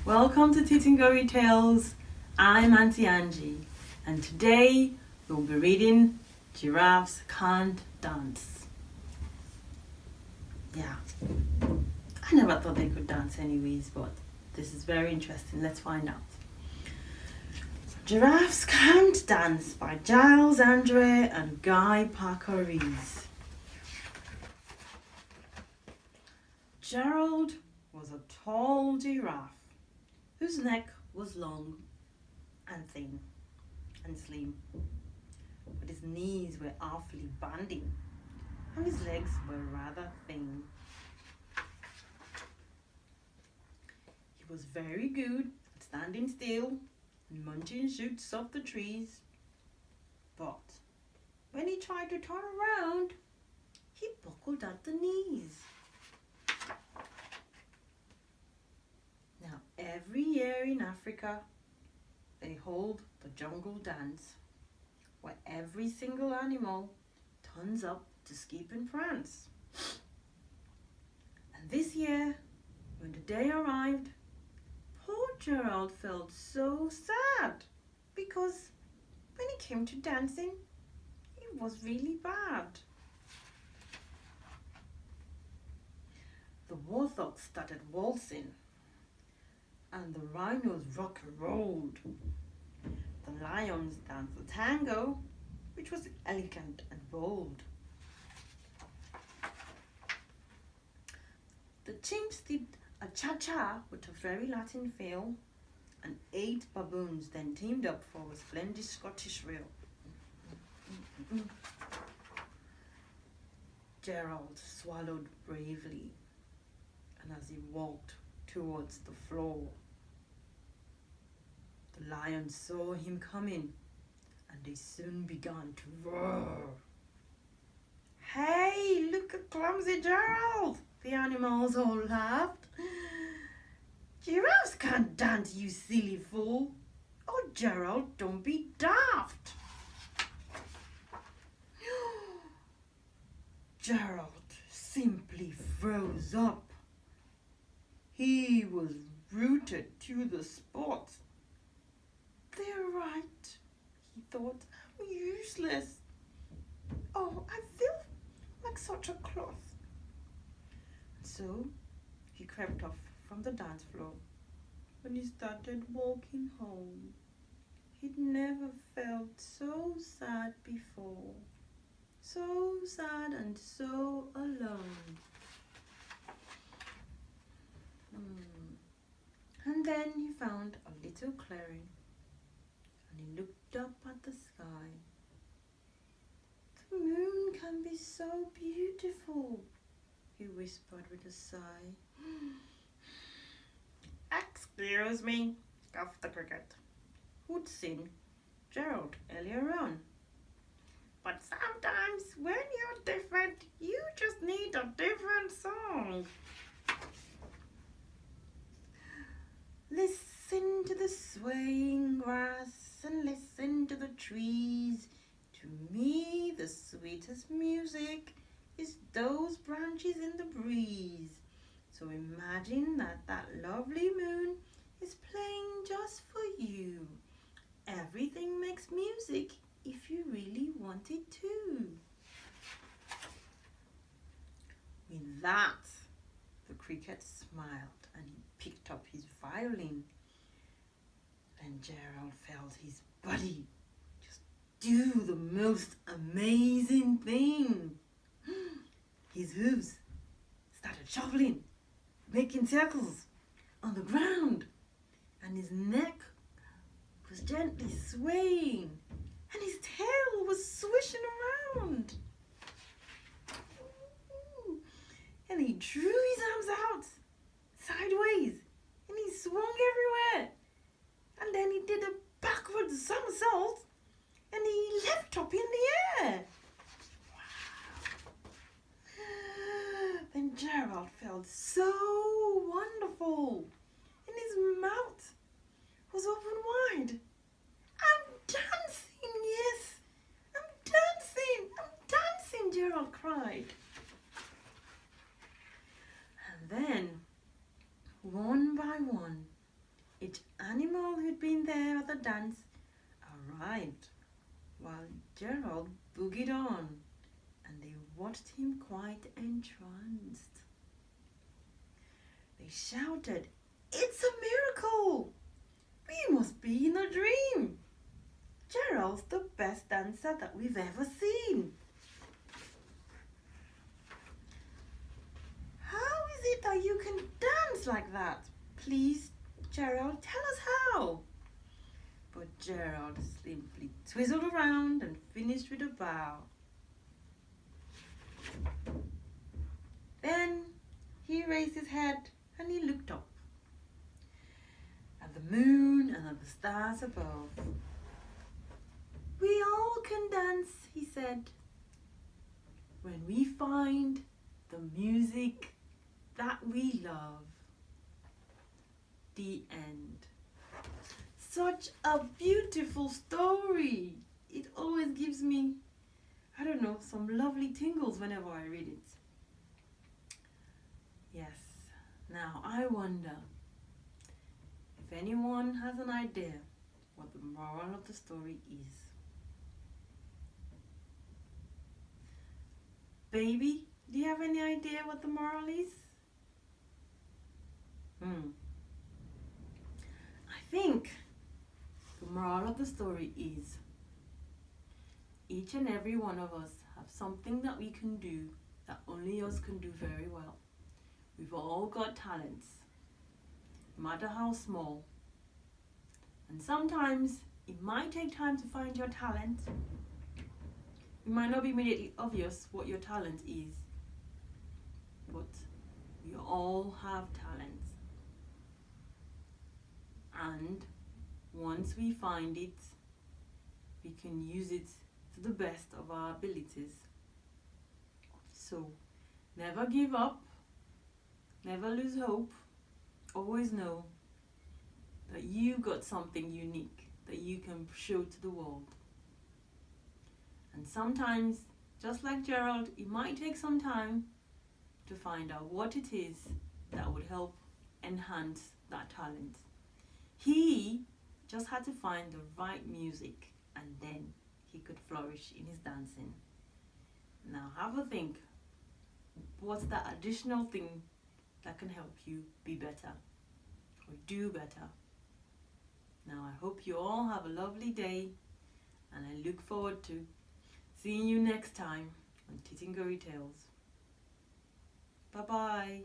Welcome to Titingori Tales. I'm Auntie Angie, and today we'll be reading Giraffes Can't Dance. Yeah, I never thought they could dance anyways, but this is very interesting. Let's find out. Giraffes Can't Dance by Giles Andre and Guy Parker Rees. Gerald was a tall giraffe whose neck was long and thin and slim, but his knees were awfully bandy and his legs were rather thin. He was very good at standing still and munching shoots off the trees, but when he tried to turn around, he buckled at the knees. Now, every year in Africa, they hold the jungle dance, where every single animal turns up to skip and prance. And this year, when the day arrived, poor Gerald felt so sad because when it came to dancing, it was really bad. The warthogs started waltzing, and the rhinos rock and rolled. The lions danced the tango, which was elegant and bold. The chimps did a cha-cha with a very Latin feel, and 8 baboons then teamed up for a splendid Scottish reel. Gerald swallowed bravely, and as he walked towards the floor, the lions saw him coming, and they soon began to roar. "Hey, look at clumsy Gerald!" the animals all laughed. "Giraffes can't dance, you silly fool! Oh, Gerald, don't be daft!" Gerald simply froze up. He was rooted to the spot. "They're right," he thought. "I'm useless. Oh, I feel like such a cloth." And so he crept off from the dance floor. When he started walking home, he'd never felt so sad before. So sad and so alone. And then he found a little clearing, and he looked up at the sky. "The moon can be so beautiful," he whispered with a sigh. "Excuse me," scoffed the cricket, who'd seen Gerald earlier on. "But sometimes when you're different, you just need a different song." Listen to the swaying grass and listen to the trees. To me, the sweetest music is those branches in the breeze. So imagine that lovely moon is playing just for you. Everything makes music if you really want it to. With that, the cricket smiled and he picked up his violin. And Gerald felt his body just do the most amazing thing. His hooves started shuffling, making circles on the ground, and his neck was gently swaying, and his tail was swishing around. And he drew his arms out sideways, and he swung everywhere. And then he did a backward somersault, and he leapt up in the air. Wow! Then Gerald felt so wonderful, and his mouth was open wide. "I'm dancing, yes! I'm dancing, Gerald cried. And then, one by one, there at the dance arrived while Gerald boogied on, and they watched him quite entranced. They shouted, "It's a miracle! We must be in a dream! Gerald's the best dancer that we've ever seen!" "How is it that you can dance like that? Please, Gerald, tell us how." But Gerald simply twizzled around and finished with a bow. Then he raised his head and he looked up at the moon and at the stars above. "We all can dance," he said, "when we find the music that we love." The end. Such a beautiful story. It always gives me, I don't know, some lovely tingles whenever I read it. Yes. Now I wonder if anyone has an idea what the moral of the story is. Baby, do you have any idea what the moral is? I think the moral of the story is each and every one of us have something that we can do that only us can do very well. We've all got talents, no matter how small. And sometimes it might take time to find your talent. It might not be immediately obvious what your talent is, but we all have talents. And once we find it, we can use it to the best of our abilities. So never give up, never lose hope. Always know that you got something unique that you can show to the world. And sometimes, just like Gerald, it might take some time to find out what it is that would help enhance that talent. He just had to find the right music, and then he could flourish in his dancing. Now have a think. What's that additional thing that can help you be better or do better? Now I hope you all have a lovely day, and I look forward to seeing you next time on Titingori Tales. Bye bye.